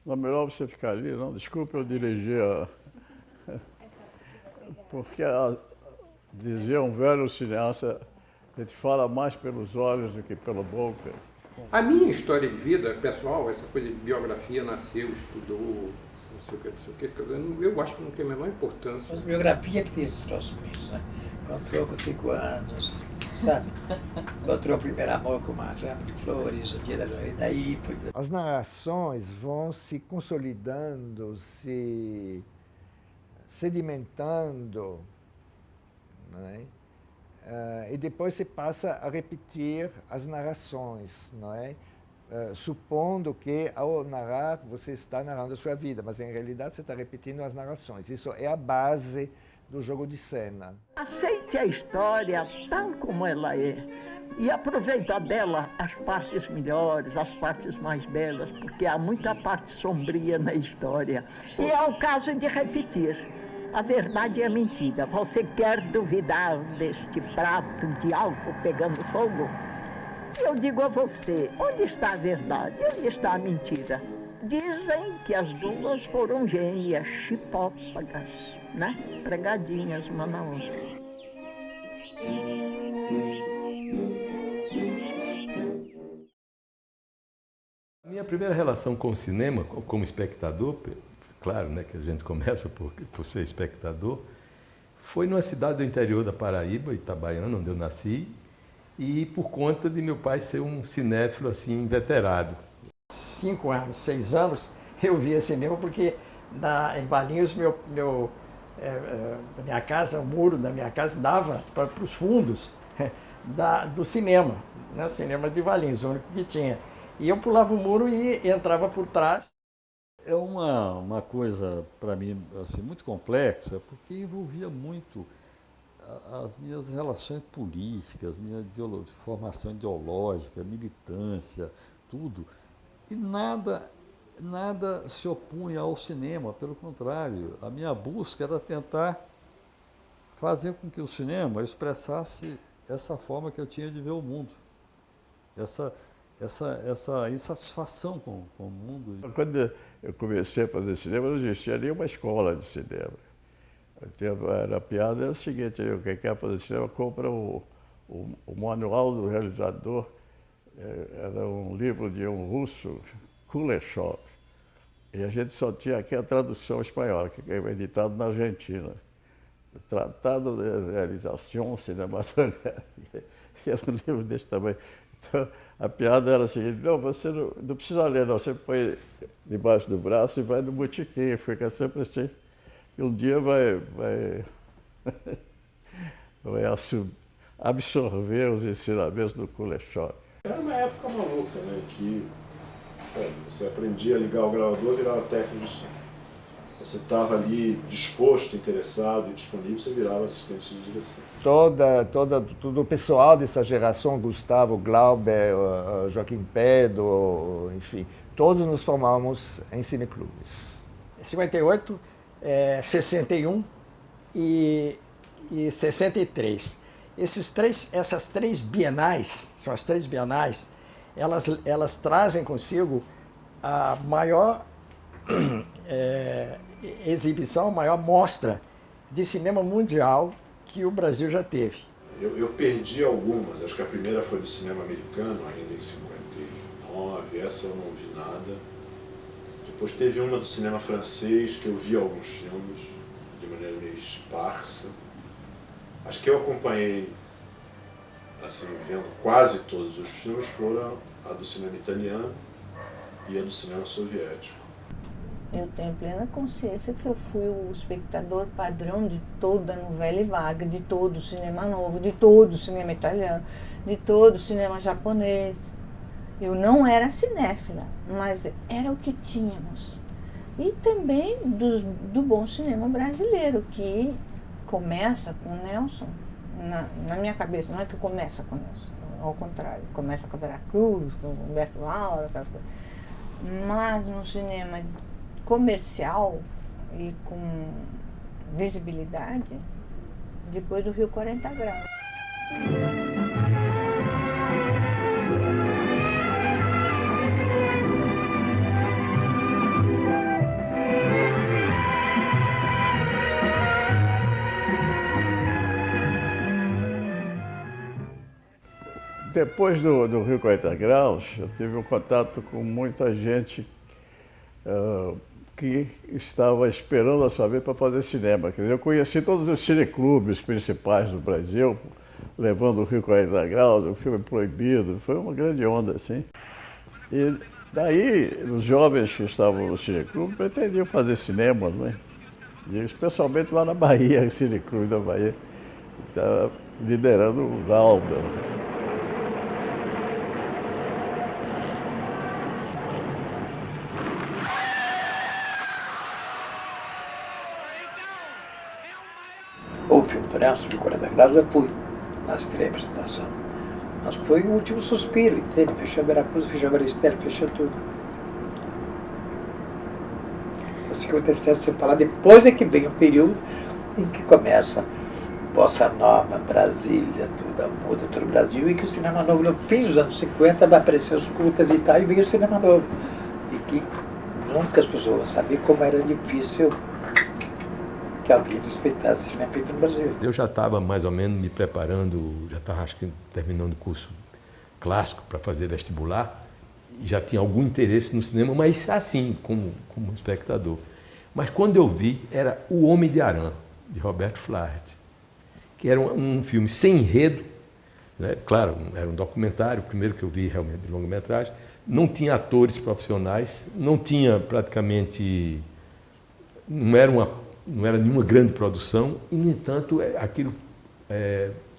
Não é melhor você ficar ali, não? Desculpe eu dirigir a... Porque dizia um velho cineasta, a gente fala mais pelos olhos do que pela boca. A minha história de vida pessoal, essa coisa de biografia, nasceu, estudou, não sei o que, não sei o que, eu acho que não tem a menor importância. Mas biografia que tem esses troços mesmo, né? Encontrou com 5 anos, sabe? Encontrou o primeiro amor com uma rama de flores, o dia da e daí foi... As narrações vão se consolidando, se sedimentando, não é? E depois se passa a repetir as narrações, não é? Supondo que ao narrar você está narrando a sua vida, mas em realidade você está repetindo as narrações. Isso é a base do jogo de cena. Aceite a história tal como ela é e aproveita dela as partes melhores, as partes mais belas, porque há muita parte sombria na história. E é o caso de repetir. A verdade é mentira. Você quer duvidar deste prato de álcool pegando fogo? Eu digo a você, onde está a verdade? Onde está a mentira? Dizem que as duas foram gêmeas, chipópagas, né? Pregadinhas uma na outra. A minha primeira relação com o cinema, como espectador, claro, né, que a gente começa por ser espectador, foi numa cidade do interior da Paraíba, Itabaiana, onde eu nasci, e por conta de meu pai ser um cinéfilo assim inveterado. 5 anos, 6 anos, eu via cinema porque em Valinhos minha casa, o muro da minha casa dava para os fundos do cinema, né? O cinema de Valinhos, o único que tinha. E eu pulava o muro e entrava por trás. É uma coisa, para mim, assim, muito complexa, porque envolvia muito as minhas relações políticas, minha formação ideológica, militância, tudo. E nada se opunha ao cinema, pelo contrário. A minha busca era tentar fazer com que o cinema expressasse essa forma que eu tinha de ver o mundo, essa insatisfação com o mundo. Quando eu comecei a fazer cinema, não existia nenhuma escola de cinema. A piada era o seguinte, quem quer fazer cinema compra o manual do realizador, era um livro de um russo, Kuleshov, e a gente só tinha aqui a tradução espanhola, que é editado na Argentina. O Tratado de Realização Cinematográfica, era um livro desse tamanho. Então, a piada era a seguinte, não, você não precisa ler, não, você põe debaixo do braço e vai no botequim, fica sempre assim. E um dia vai absorver os ensinamentos do Kuleshov. Era uma época maluca, né, que sabe, você aprendia a ligar o gravador e virava técnico de som. Você estava ali disposto, interessado e disponível, você virava assistente de direção. Todo o pessoal dessa geração, Gustavo, Glauber, Joaquim Pedro, enfim, todos nos formamos em cineclubes. 58, 61 e 63. Essas três bienais, são as 3 bienais, elas trazem consigo a maior exibição, a maior mostra de cinema mundial que o Brasil já teve. Eu perdi algumas, acho que a primeira foi do cinema americano, ainda em 59, essa eu não vi nada. Depois teve uma do cinema francês, que eu vi alguns filmes, de maneira meio esparsa. As que eu acompanhei, assim, vendo quase todos os filmes, foram a do cinema italiano e a do cinema soviético. Eu tenho plena consciência que eu fui o espectador padrão de toda a novela vaga, de todo o cinema novo, de todo o cinema italiano, de todo o cinema japonês. Eu não era cinéfila, mas era o que tínhamos. E também do bom cinema brasileiro, que começa com Nelson, na minha cabeça, não é que começa com Nelson, ao contrário, começa com a Vera Cruz, com o Humberto Laura, aquelas coisas. Mas no cinema comercial e com visibilidade, depois do Rio 40 Graus. Depois do Rio 40 Graus, eu tive um contato com muita gente que estava esperando a sua vez para fazer cinema. Quer dizer, eu conheci todos os cineclubes principais do Brasil, levando o Rio 40 Graus, o filme Proibido, foi uma grande onda, assim. E daí, os jovens que estavam no cineclube pretendiam fazer cinema, né? E especialmente lá na Bahia, o cineclube da Bahia, estava liderando o Glauber. O filme do Nelson, de 40 graus, eu fui na estreia apresentação. Mas foi o último suspiro, entende? Fechou Veracruz, fechou Maristela, fechou tudo. O 57 você fala, depois é que vem um período em que começa Bossa Nova, Brasília, tudo muda, todo o Brasil, e que o cinema novo, no fim dos anos 50, vai aparecer os curtas e tal, e vem o cinema novo. E que nunca as pessoas sabiam como era difícil que alguém respeitasse o cinema feito no Brasil. Eu já estava mais ou menos me preparando, já estava acho que terminando o curso clássico para fazer vestibular, e já tinha algum interesse no cinema, mas assim, como espectador. Mas quando eu vi, era O Homem de Arã, de Roberto Flaherty, que era um filme sem enredo, né? Claro, era um documentário, o primeiro que eu vi realmente de longa-metragem, não tinha atores profissionais, não tinha praticamente, não era nenhuma grande produção, e, no entanto, aquilo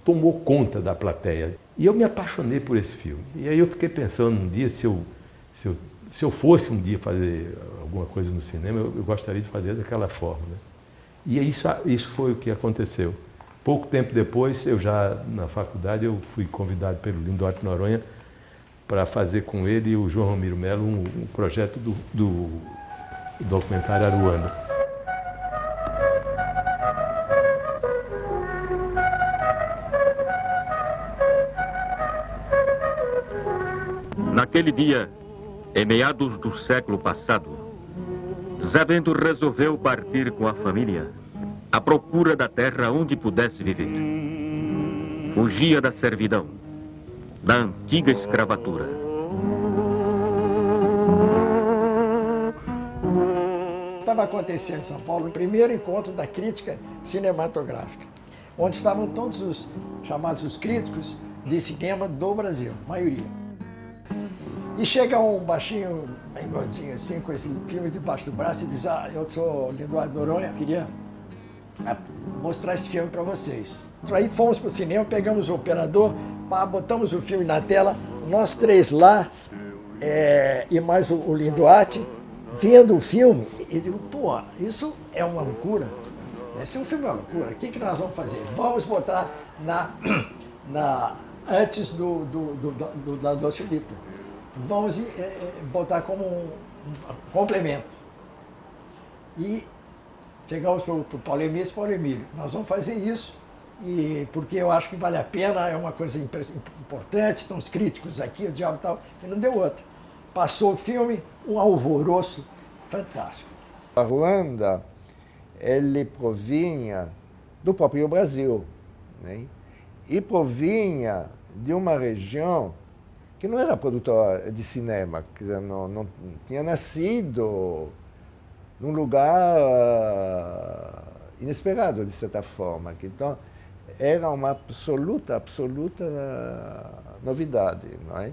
tomou conta da plateia. E eu me apaixonei por esse filme. E aí eu fiquei pensando um dia, se eu fosse um dia fazer alguma coisa no cinema, eu gostaria de fazer daquela forma, né? E isso foi o que aconteceu. Pouco tempo depois, eu já na faculdade, eu fui convidado pelo Lindoarte Noronha para fazer com ele e o João Ramiro Melo um projeto do documentário Aruanda. Naquele dia, em meados do século passado, Zé Bento resolveu partir com a família à procura da terra onde pudesse viver. Fugia da servidão, da antiga escravatura. Estava acontecendo em São Paulo o primeiro encontro da crítica cinematográfica, onde estavam todos os chamados os críticos de cinema do Brasil, maioria. E chega um baixinho, bem gordinho assim, com esse filme debaixo do braço e diz: eu sou Lindoarte Noronha, queria mostrar esse filme para vocês. Aí fomos para o cinema, pegamos o operador, botamos o filme na tela, nós três lá, e mais o Lindoarte, vendo o filme, e digo: pô, isso é uma loucura. Esse é um filme é uma loucura. O que nós vamos fazer? Vamos botar antes da Dolce Vita. Vamos botar como um complemento. E chegamos para o Paulo Emílio, nós vamos fazer isso, porque eu acho que vale a pena, é uma coisa importante, estão os críticos aqui, o diabo e tal, e não deu outra. Passou o filme, um alvoroço fantástico. A Ruanda, ele provinha do próprio Brasil, né? E provinha de uma região que não era produtora de cinema, quer dizer, não tinha nascido num lugar inesperado, de certa forma. Então, era uma absoluta novidade, não é?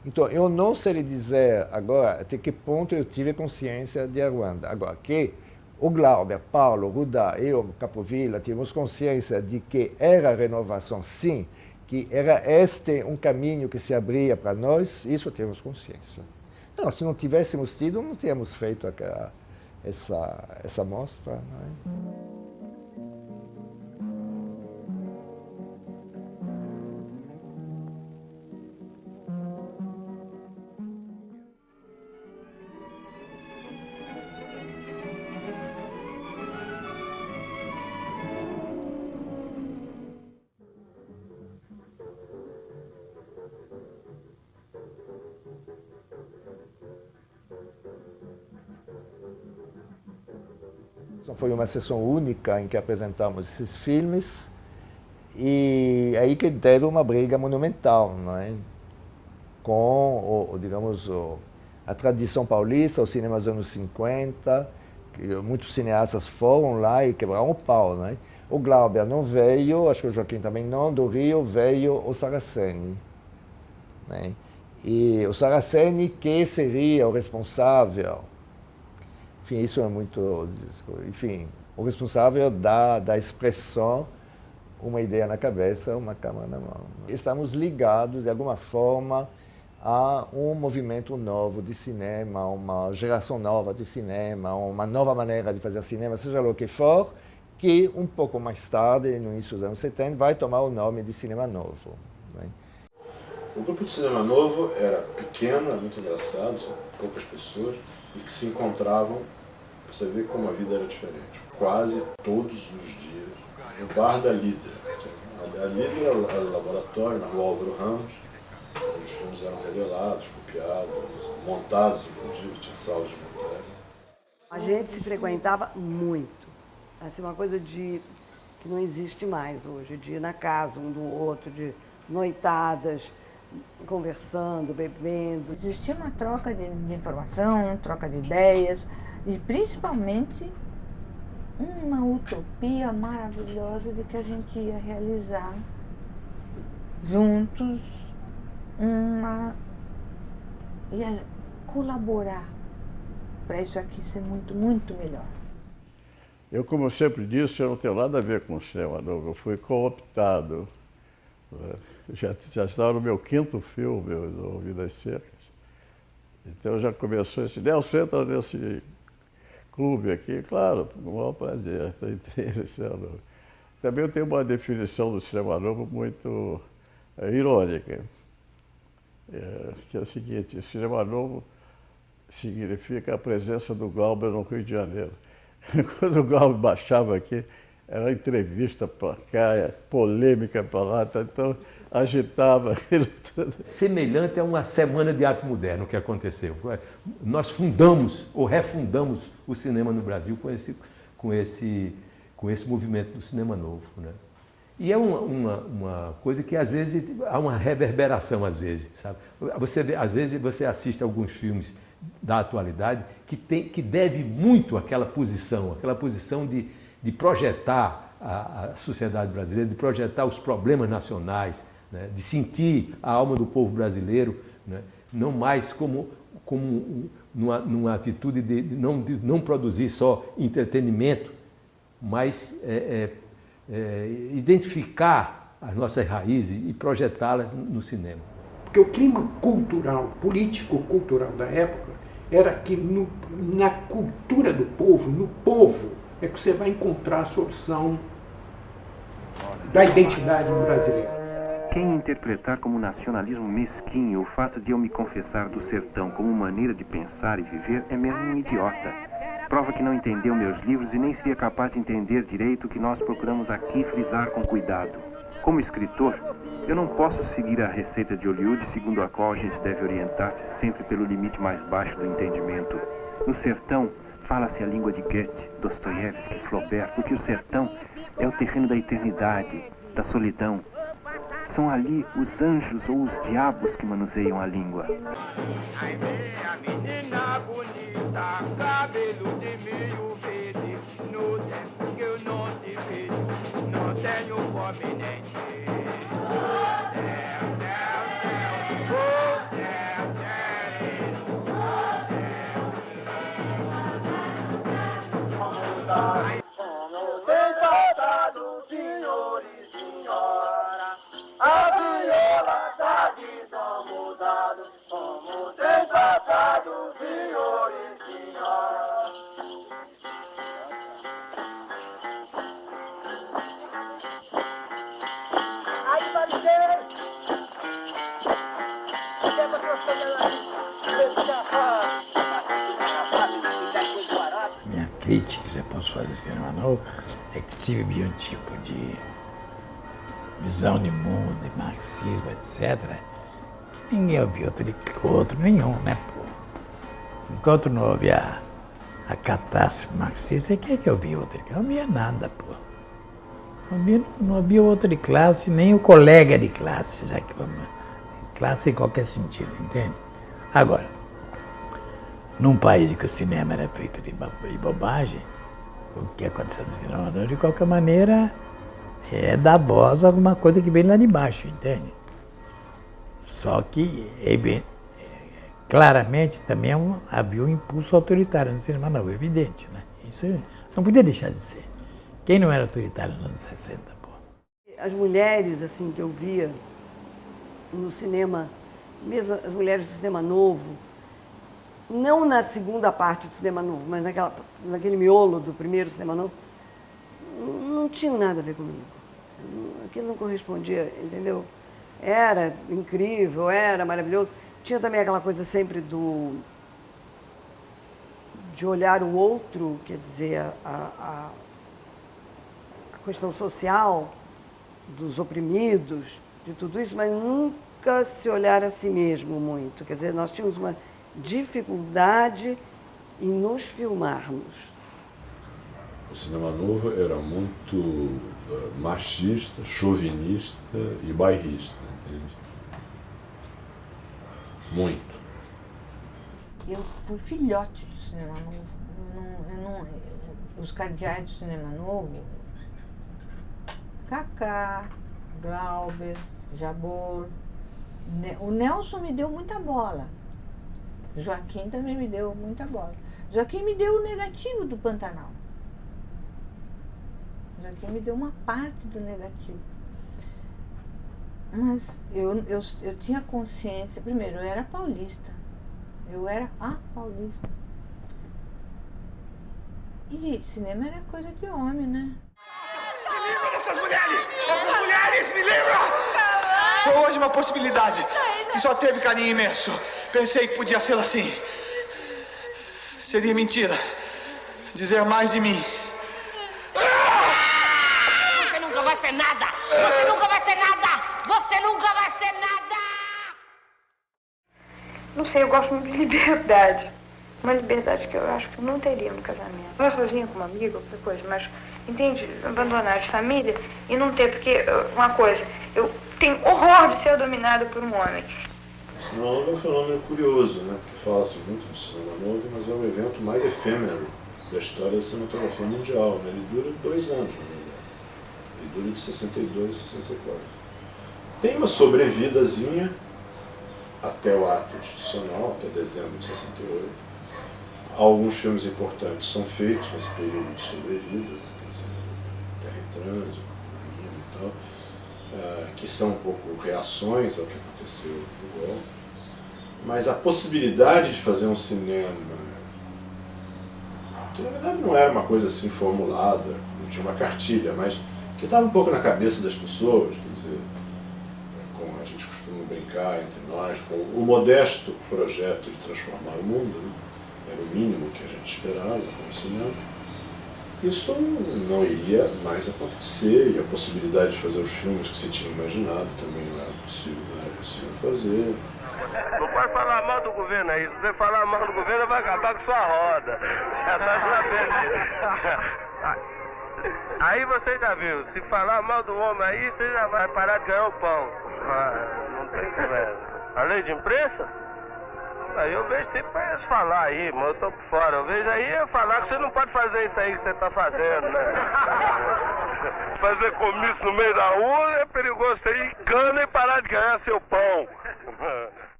Então, eu não sei lhe dizer agora até que ponto eu tive consciência de Ruanda. Agora, que o Glauber, Paulo, Rudá e o Capovilla tivemos consciência de que era renovação, sim, que era um caminho que se abria para nós, isso temos consciência. Não, se não tivéssemos tido, não teríamos feito essa mostra. Não é? Foi uma sessão única em que apresentamos esses filmes E aí que teve uma briga monumental, não é? Com, digamos, a tradição paulista, o cinema dos anos 50, que muitos cineastas foram lá e quebraram o pau, não é? O Glauber não veio, acho que o Joaquim também não, do Rio veio o Saraceni, né? E o Saraceni que seria o responsável, enfim, isso é muito, enfim, o responsável da expressão, uma ideia na cabeça, uma câmera na mão. Estamos ligados, de alguma forma, a um movimento novo de cinema, uma geração nova de cinema, uma nova maneira de fazer cinema, seja lá o que for, que um pouco mais tarde, no início dos anos 70, vai tomar o nome de Cinema Novo, né? O grupo de Cinema Novo era pequeno, era muito engraçado, são poucas pessoas, e que se encontravam, para você ver como a vida era diferente, quase todos os dias, no bar da Líder. A Líder era o laboratório, na rua Álvaro Ramos, onde os filmes eram revelados, copiados, montados, inclusive, tinha salas de montagem. A gente se frequentava muito. Assim, uma coisa que não existe mais hoje, de ir na casa um do outro, de noitadas, conversando, bebendo. Existia uma troca de informação, troca de ideias e principalmente uma utopia maravilhosa de que a gente ia realizar juntos ia colaborar para isso aqui ser muito, muito melhor. Eu, como eu sempre disse, eu não tenho nada a ver com o cinema novo, eu fui cooptado. Já estava no meu 5º filme, o Vidas Secas. Então já começou esse... Nelson, entra nesse clube aqui, claro, com o maior prazer, entrei no cinema novo. Também eu tenho uma definição do cinema novo muito irônica, que é o seguinte: o cinema novo significa a presença do Glauber no Rio de Janeiro. Quando o Glauber baixava aqui, era entrevista para cá, polêmica para lá, então agitava aquilo tudo. Semelhante a uma semana de arte moderna, o que aconteceu. Nós fundamos ou refundamos o cinema no Brasil com esse movimento do cinema novo, né? E é uma coisa que às vezes há uma reverberação, às vezes, sabe? Às vezes você assiste alguns filmes da atualidade que deve muito àquela posição de projetar a sociedade brasileira, de projetar os problemas nacionais, né? De sentir a alma do povo brasileiro, né? Não mais como numa atitude de não produzir só entretenimento, mas identificar as nossas raízes e projetá-las no cinema. Porque o clima cultural, político-cultural da época, era que na cultura do povo, no povo, é que você vai encontrar a solução da identidade brasileira. Quem interpretar como nacionalismo mesquinho o fato de eu me confessar do sertão como maneira de pensar e viver é mesmo um idiota. Prova que não entendeu meus livros e nem seria capaz de entender direito o que nós procuramos aqui frisar com cuidado. Como escritor, eu não posso seguir a receita de Hollywood segundo a qual a gente deve orientar-se sempre pelo limite mais baixo do entendimento. No sertão, fala-se a língua de Goethe, Dostoiévski, Flaubert, porque o sertão é o terreno da eternidade, da solidão. São ali os anjos ou os diabos que manuseiam a língua. Ai, a menina bonita, cabelo de milho verde, no tempo que eu não te vejo, não tenho fome nem sede. Somos exaltados, senhor e senhora. A viola tá desamudada. Somos exaltados, senhor e senhora. Aí, Mariqueira! A minha crítica, se eu posso fazer do cinema novo, é que se vivia um tipo de visão de mundo, de marxismo, etc., que ninguém ouvia outro nenhum, né, pô? Enquanto não houve a catástrofe marxista, quem é que ouvia outro? Não ouvia nada, pô. Não havia outra de classe, nem o colega de classe, já que classe em qualquer sentido, entende? Agora, num país que o cinema era feito de bobagem, o que aconteceu no cinema, de qualquer maneira, é dar voz a alguma coisa que vem lá de baixo, entende? Só que, claramente, também havia um impulso autoritário no cinema novo, evidente, né? Isso não podia deixar de ser. Quem não era autoritário nos anos 60, pô? As mulheres, assim, que eu via no cinema, mesmo as mulheres do cinema novo, não na segunda parte do cinema novo, mas naquele miolo do primeiro cinema novo, não tinha nada a ver comigo. Aquilo não correspondia, entendeu? Era incrível, era maravilhoso. Tinha também aquela coisa sempre de olhar o outro, quer dizer, a questão social dos oprimidos, de tudo isso, mas nunca se olhar a si mesmo muito. Quer dizer, nós tínhamos uma dificuldade em nos filmarmos. O cinema novo era muito machista, chauvinista e bairrista, entende? Muito. Eu fui filhote do cinema novo. Os cardeais do cinema novo, Cacá, Glauber, Jabor, o Nelson me deu muita bola. Joaquim também me deu muita bola. Joaquim me deu o negativo do Pantanal. Joaquim me deu uma parte do negativo. Mas eu tinha consciência, primeiro, eu era paulista. Eu era a paulista. E cinema era coisa de homem, né? Me livra dessas mulheres! Essas mulheres, me livra! Foi hoje uma possibilidade que só teve carinho imenso. Pensei que podia ser assim. Seria mentira dizer mais de mim. Você nunca vai ser nada! Você nunca vai ser nada! Você nunca vai ser nada! Não sei, eu gosto muito de liberdade. Uma liberdade que eu acho que eu não teria no casamento. Não é sozinha com uma amiga, qualquer coisa, mas, entende, abandonar a família e não ter, porque, uma coisa, eu tenho horror de ser dominada por um homem. O cinema novo é um fenômeno curioso, né? Porque fala-se muito do cinema novo, mas é o evento mais efêmero da história da cinematografia mundial, né? Ele dura 2 anos, na verdade. Ele dura de 62 a 64. Tem uma sobrevidazinha até o ato institucional, até dezembro de 68. Alguns filmes importantes são feitos nesse período de sobrevida, né? Terra em Trânsito, Rainha e tal, que são um pouco reações ao que aconteceu no golpe. Mas a possibilidade de fazer um cinema, que na verdade não era uma coisa assim formulada, não tinha uma cartilha, mas que estava um pouco na cabeça das pessoas, quer dizer, como a gente costuma brincar entre nós, com o modesto projeto de transformar o mundo, né? Era o mínimo que a gente esperava com o cinema. Isso não iria mais acontecer, e a possibilidade de fazer os filmes que se tinha imaginado também não era possível fazer. Não pode falar mal do governo aí. Se você falar mal do governo, vai acabar com sua roda. Já tá sabendo. Aí você já viu, se falar mal do homem aí, você já vai parar de ganhar o pão. Não tem conversa. A lei de imprensa? Aí eu vejo sempre pra eles falar aí, mas eu tô por fora. Eu vejo aí eu falar que você não pode fazer isso aí que você tá fazendo, né? Fazer comício no meio da rua é perigoso. Você ir em cana e parar de ganhar seu pão.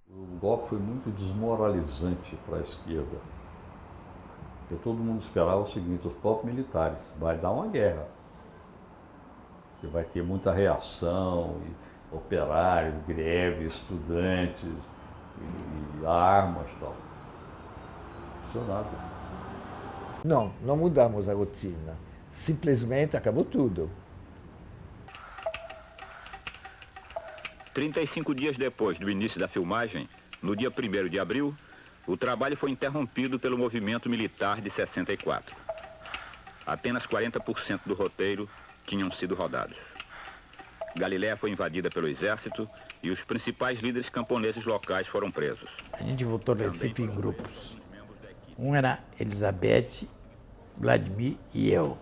O golpe foi muito desmoralizante para a esquerda. Porque todo mundo esperava o seguinte, os próprios militares, vai dar uma guerra. Porque vai ter muita reação, e operários, greves, estudantes, e armas e tal. Isso nada. Não mudamos a rotina. Simplesmente acabou tudo. 35 dias depois do início da filmagem, no dia 1º de abril, o trabalho foi interrompido pelo movimento militar de 64. Apenas 40% do roteiro tinham sido rodados. Galiléia foi invadida pelo exército e os principais líderes camponeses locais foram presos. A gente voltou a Recife em grupos. Um era Elizabeth, Vladimir e eu.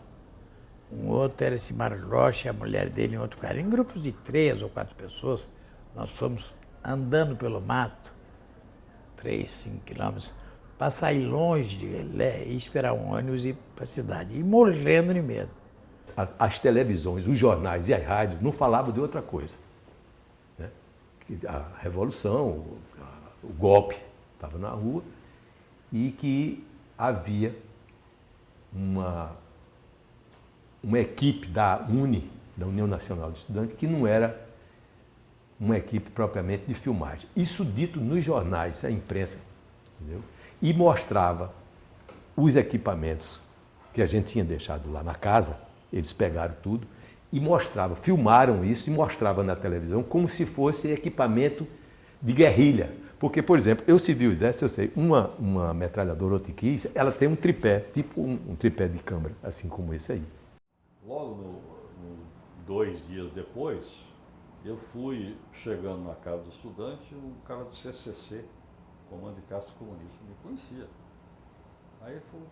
um outro era esse Mário Rocha, a mulher dele e outro cara. Em grupos de 3 ou 4 pessoas, nós fomos andando pelo mato, 3, 5 quilômetros, para sair longe de Galilé e esperar um ônibus e ir para a cidade, e morrendo de medo. As televisões, os jornais e as rádios não falavam de outra coisa, né? A revolução, o golpe estava na rua e que havia uma equipe da UNE, da União Nacional de Estudantes, que não era uma equipe propriamente de filmagem. Isso dito nos jornais, a imprensa, entendeu? E mostrava os equipamentos que a gente tinha deixado lá na casa, eles pegaram tudo e mostravam, filmaram isso e mostravam na televisão como se fosse equipamento de guerrilha. Porque, por exemplo, eu servi o exército, eu sei, uma metralhadora Otiquis, ela tem um tripé, tipo um tripé de câmera, assim como esse aí. Logo 2 dias depois, eu fui chegando na casa do estudante, um cara do CCC, Comando de Caça Comunista, me conhecia. Aí ele falou,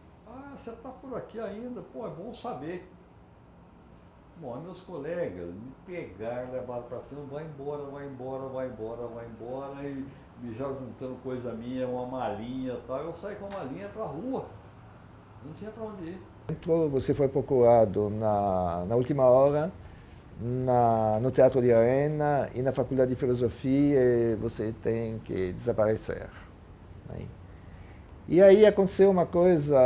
você está por aqui ainda, pô, é bom saber. Bom, meus colegas me pegaram, levaram para cima, vai embora, vai embora, vai embora, vai embora, e me já juntando coisa minha, uma malinha e tal. Eu saí com a malinha para a rua, não tinha para onde ir. Você foi procurado na última hora, no Teatro de Arena e na Faculdade de Filosofia, e você tem que desaparecer. Né? E aí aconteceu uma coisa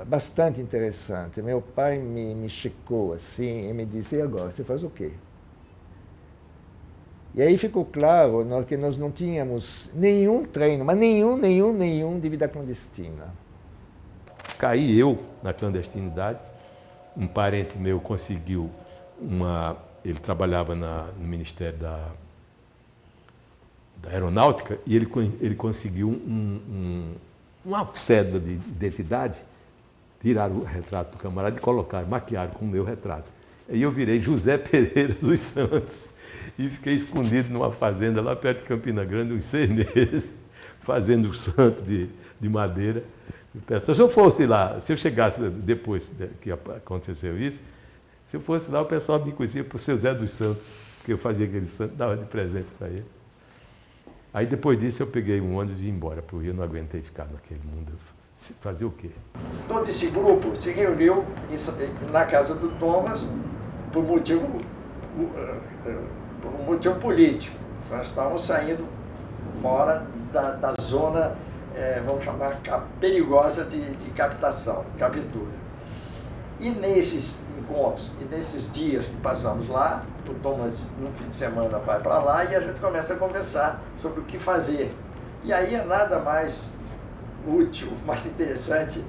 bastante interessante. Meu pai me checou assim e me disse, e agora, você faz o quê? E aí ficou claro que nós não tínhamos nenhum treino, mas nenhum de vida clandestina. Caí eu na clandestinidade, um parente meu conseguiu ele trabalhava no Ministério da Aeronáutica e ele conseguiu uma cédula de identidade, tiraram o retrato do camarada e colocaram, maquiaram com o meu retrato. Aí eu virei José Pereira dos Santos e fiquei escondido numa fazenda lá perto de Campina Grande uns 6 meses, fazendo o santo de madeira. Se eu fosse lá, se eu chegasse depois que aconteceu isso, se eu fosse lá, o pessoal me conhecia por seu Zé dos Santos, porque eu fazia aquele santo, dava de presente para ele. Aí depois disso eu peguei um ônibus e ia embora para o Rio, não aguentei ficar naquele mundo. Fazer o quê? Todo esse grupo se reuniu na casa do Thomas por motivo político. Nós estávamos saindo fora da zona, vamos chamar, perigosa de captação, captura. E nesses encontros, e nesses dias que passamos lá, o Thomas, no fim de semana, vai para lá e a gente começa a conversar sobre o que fazer. E aí é nada mais útil, mais interessante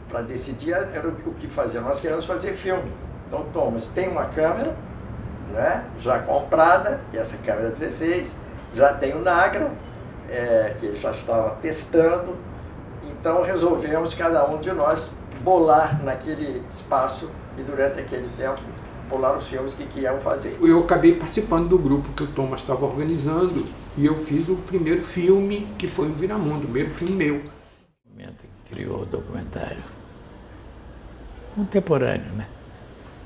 para decidir era o que fazer. Nós queremos fazer filme. Então, Thomas tem uma câmera, né, já comprada, e essa câmera 16, já tem o Nagra, que ele já estava testando. Então, resolvemos, cada um de nós, bolar naquele espaço e durante aquele tempo bolar os filmes que queriam fazer. Eu acabei participando do grupo que o Thomas estava organizando e eu fiz o primeiro filme que foi o Viramundo, o primeiro filme meu. O momento que criou o documentário contemporâneo, né?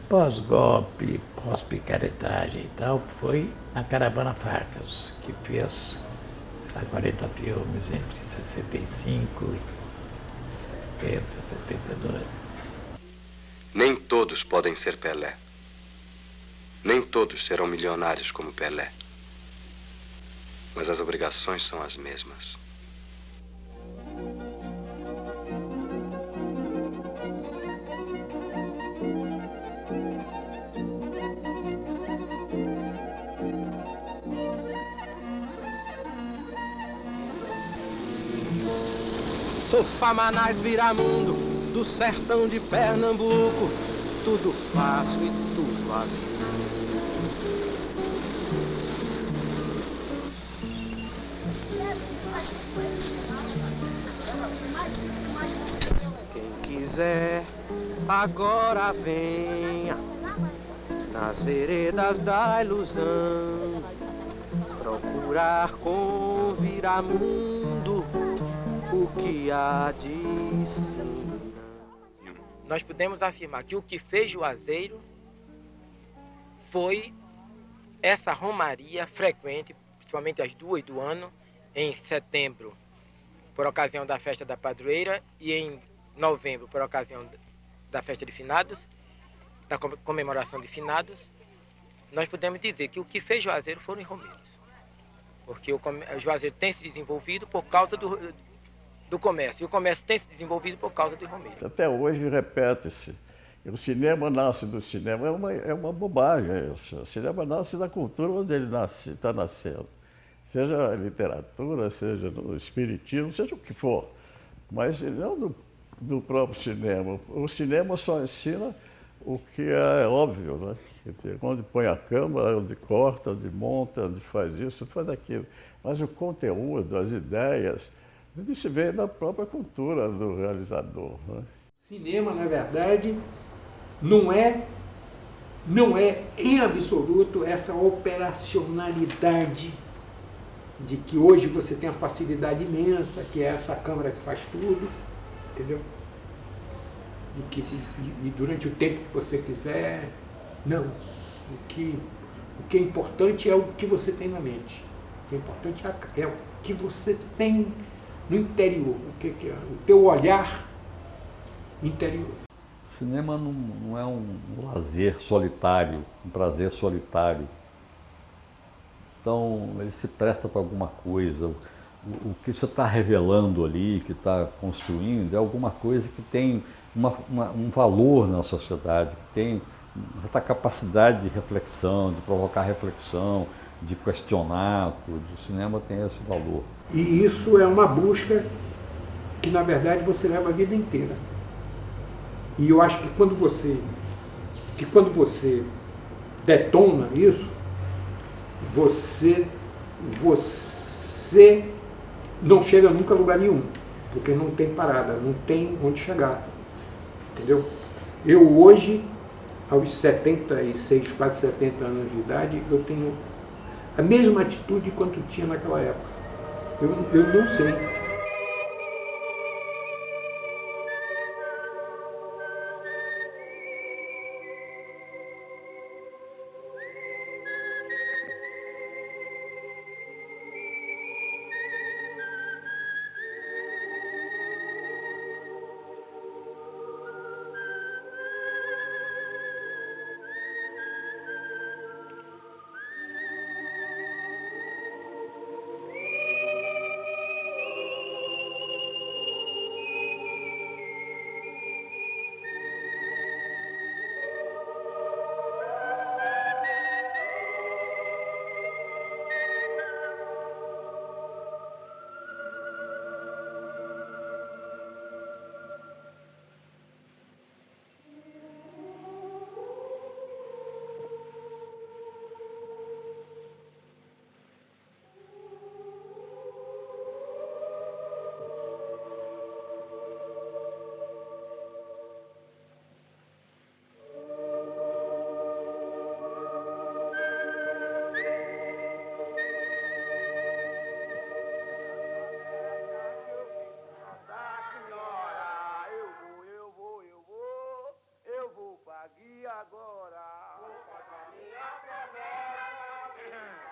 Pós-golpe, pós-picaretagem e tal, foi a Caravana Farcas, que fez 40 filmes entre 65 e 70, 72. Nem todos podem ser Pelé. Nem todos serão milionários como Pelé. Mas as obrigações são as mesmas. Sou Famanás Viramundo, do sertão de Pernambuco. Tudo faço e tudo aviso. Quem quiser, agora venha nas veredas da ilusão, procurar com Viramundo o que há de si. nós podemos afirmar que o que fez Juazeiro foi essa romaria frequente, principalmente as 2 do ano, em setembro, por ocasião da festa da padroeira, e em novembro, por ocasião da festa de finados, da comemoração de finados. Nós podemos dizer que o que fez Juazeiro foram os romeiros, porque o Juazeiro tem se desenvolvido por causa do comércio, e o comércio tem se desenvolvido por causa dos romeiros. Até hoje repete-se. O cinema nasce do cinema, é uma bobagem isso. O cinema nasce da cultura onde ele está nascendo. Seja a literatura, seja no espiritismo, seja o que for. Mas não do próprio cinema. O cinema só ensina o que é óbvio, né? Quer dizer, onde põe a câmera, onde corta, onde monta, onde faz isso, faz aquilo. Mas o conteúdo, as ideias, isso se vê na própria cultura do realizador, né? Cinema, na verdade, não é em absoluto essa operacionalidade de que hoje você tem a facilidade imensa, que é essa câmera que faz tudo, entendeu? E durante o tempo que você quiser. Não. O que é importante é o que você tem na mente. O que é importante é o que você tem no interior, o teu olhar interior. Cinema não é um lazer solitário, um prazer solitário. Então, ele se presta para alguma coisa. O que você está revelando ali, que está construindo, é alguma coisa que tem um valor na sociedade, que tem essa capacidade de reflexão, de provocar reflexão, de questionar tudo. O cinema tem esse valor. E isso é uma busca que, na verdade, você leva a vida inteira. E eu acho que quando você detona isso, você não chega nunca a lugar nenhum, porque não tem parada, não tem onde chegar, entendeu? Eu hoje, aos 76, quase 70 anos de idade, eu tenho a mesma atitude quanto tinha naquela época. Eu não sei. Agora, vou fazer minha promessa.